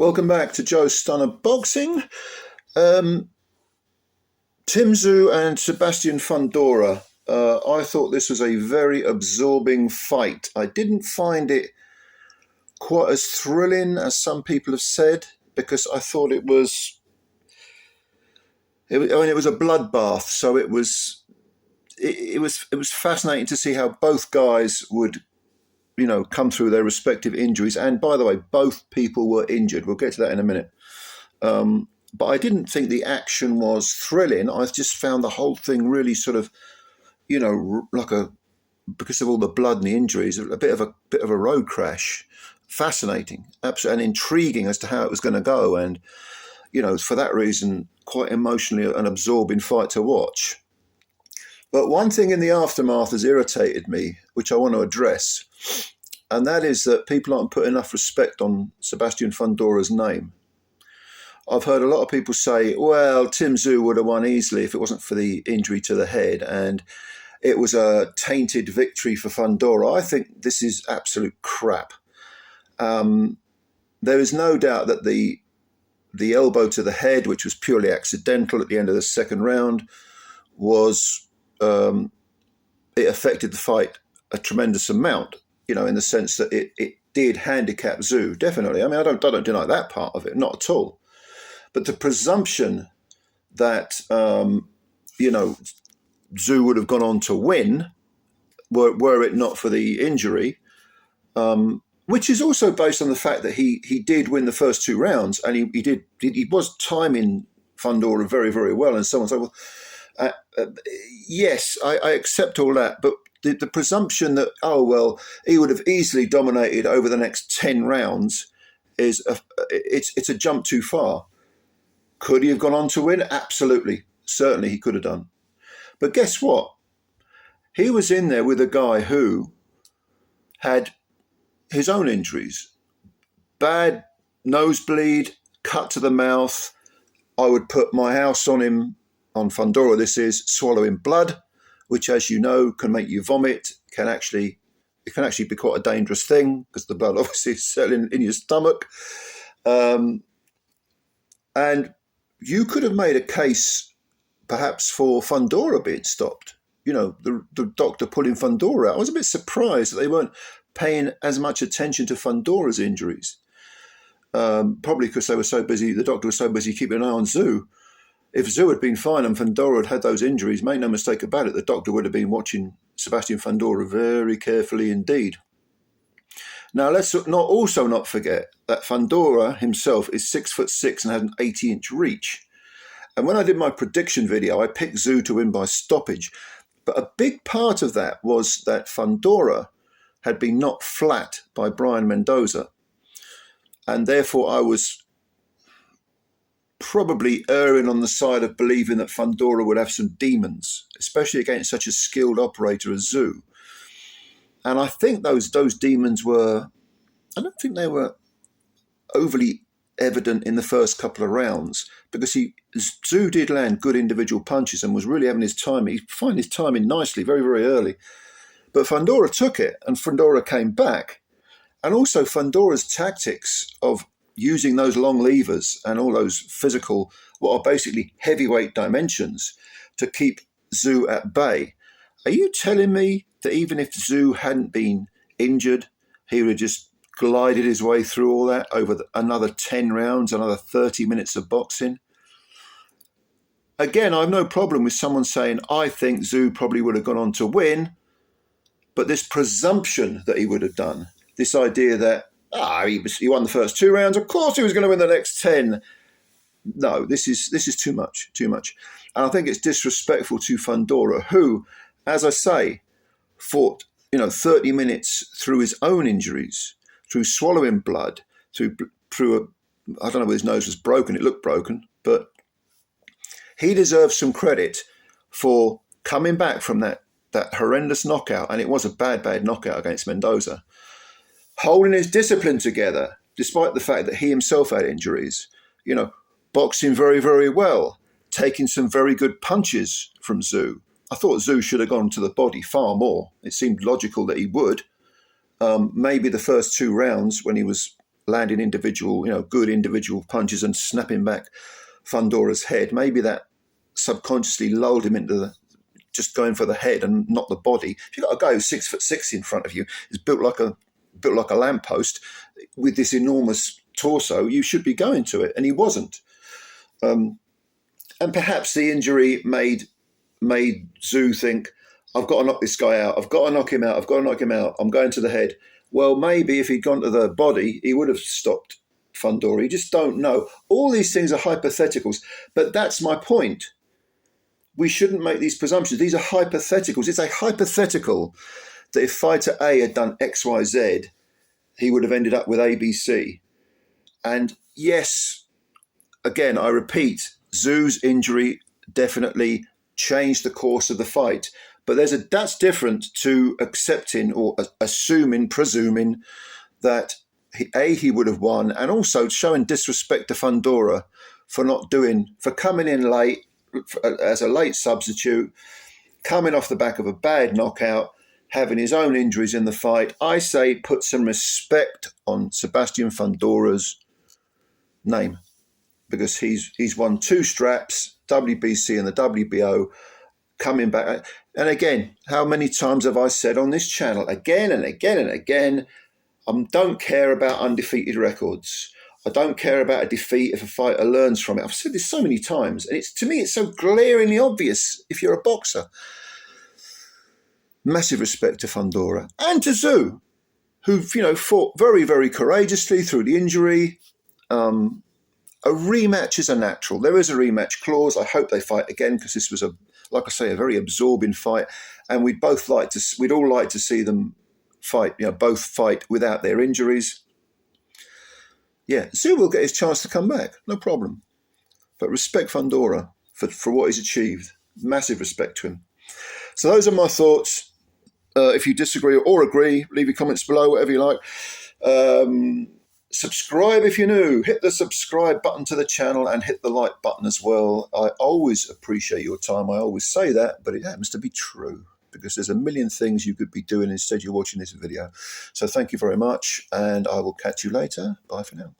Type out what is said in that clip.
Welcome back to Joe Stunner Boxing. Tim Tszyu and Sebastian Fundora. I thought this was a very absorbing fight. I didn't find it quite as thrilling as some people have said, because I thought it was a bloodbath. So it was fascinating to see how both guys would come through their respective injuries. And by the way, both people were injured. We'll get to that in a minute. But I didn't think the action was thrilling. I just found the whole thing really sort of, because of all the blood and the injuries, a bit of a road crash. Fascinating, absolutely, and intriguing as to how it was going to go. And, for that reason, quite emotionally an absorbing fight to watch. But one thing in the aftermath has irritated me, which I want to address, and that is that people aren't putting enough respect on Sebastian Fundora's name. I've heard a lot of people say, well, Tim Tszyu would have won easily if it wasn't for the injury to the head, and it was a tainted victory for Fundora. I think this is absolute crap. There is no doubt that the elbow to the head, which was purely accidental at the end of the second round, was it affected the fight a tremendous amount, in the sense that it did handicap Tszyu, definitely. I mean, I don't deny that part of it, not at all. But the presumption that, Tszyu would have gone on to win, were it not for the injury, which is also based on the fact that he did win the first two rounds, and he was timing Fundora very, very well. And someone said, well, yes, I accept all that, but the presumption that, he would have easily dominated over the next 10 rounds it's a jump too far. Could he have gone on to win? Absolutely. Certainly he could have done. But guess what? He was in there with a guy who had his own injuries. Bad nosebleed, cut to the mouth. I would put my house on him, on Fundora, this is swallowing blood, which, as you know, can make you vomit. It can actually be quite a dangerous thing, because the blood obviously is settling in your stomach. And you could have made a case perhaps for Fundora being stopped. The doctor pulling Fundora out. I was a bit surprised that they weren't paying as much attention to Fundora's injuries. Probably because they were so busy, the doctor was so busy keeping an eye on Tszyu. If Tszyu had been fine and Fundora had those injuries, make no mistake about it, the doctor would have been watching Sebastian Fundora very carefully indeed. Now, let's not forget that Fundora himself is 6'6" and had an 80-inch reach. And when I did my prediction video, I picked Tszyu to win by stoppage. But a big part of that was that Fundora had been knocked flat by Brian Mendoza. And therefore, I was probably erring on the side of believing that Fundora would have some demons, especially against such a skilled operator as Tszyu. And I think those demons I don't think they were overly evident in the first couple of rounds, because Tszyu did land good individual punches and was really having his time. He found his timing nicely, very, very early. But Fundora took it, and Fundora came back. And also Fundora's tactics of using those long levers and all those physical, what are basically heavyweight dimensions, to keep Tszyu at bay. Are you telling me that even if Tszyu hadn't been injured, he would have just glided his way through all that over another 10 rounds, another 30 minutes of boxing? Again, I have no problem with someone saying, I think Tszyu probably would have gone on to win, but this presumption that he would have done, this idea that, he won the first 2 rounds, of course he was going to win the next 10. No, this is too much. And I think it's disrespectful to Fundora, who, as I say, fought 30 minutes through his own injuries, through swallowing blood, through I don't know whether his nose was broken, it looked broken, but he deserves some credit for coming back from that horrendous knockout, and it was a bad knockout against Mendoza, holding his discipline together, despite the fact that he himself had injuries, boxing very, very well, taking some very good punches from Tszyu. I thought Tszyu should have gone to the body far more. It seemed logical that he would. Maybe the first 2 rounds when he was landing individual, good individual punches and snapping back Fundora's head. Maybe that subconsciously lulled him into just going for the head and not the body. If you've got a guy who's 6'6" in front of you, is built like a lamppost with this enormous torso, you should be going to it, and he wasn't. And perhaps the injury made Tszyu think, I've got to knock this guy out. I've got to knock him out. I've got to knock him out. I'm going to the head. Well, maybe if he'd gone to the body, he would have stopped Fundora. You just don't know. All these things are hypotheticals, but that's my point. We shouldn't make these presumptions. These are hypotheticals. It's a hypothetical that if fighter A had done X, Y, Z, he would have ended up with ABC. And yes, again, I repeat, Tszyu's injury definitely changed the course of the fight. But that's different to accepting or presuming that he would have won, and also showing disrespect to Fundora for coming in late as a late substitute, coming off the back of a bad knockout, having his own injuries in the fight. I say put some respect on Sebastian Fundora's name, because he's won 2 straps, WBC and the WBO, coming back. And again, how many times have I said on this channel, again and again and again, I don't care about undefeated records. I don't care about a defeat if a fighter learns from it. I've said this so many times, and to me, it's so glaringly obvious if you're a boxer. Massive respect to Fundora and to Tszyu, who fought very, very courageously through the injury. A rematch is a natural. There is a rematch clause. I hope they fight again, because this was like I say, a very absorbing fight, and we'd all like to see them fight. Both fight without their injuries. Yeah, Tszyu will get his chance to come back, no problem. But respect Fundora for what he's achieved. Massive respect to him. So those are my thoughts. If you disagree or agree, leave your comments below, whatever you like. Subscribe if you're new. Hit the subscribe button to the channel and hit the like button as well. I always appreciate your time. I always say that, but it happens to be true, because there's a million things you could be doing instead you're watching this video. So thank you very much, and I will catch you later. Bye for now.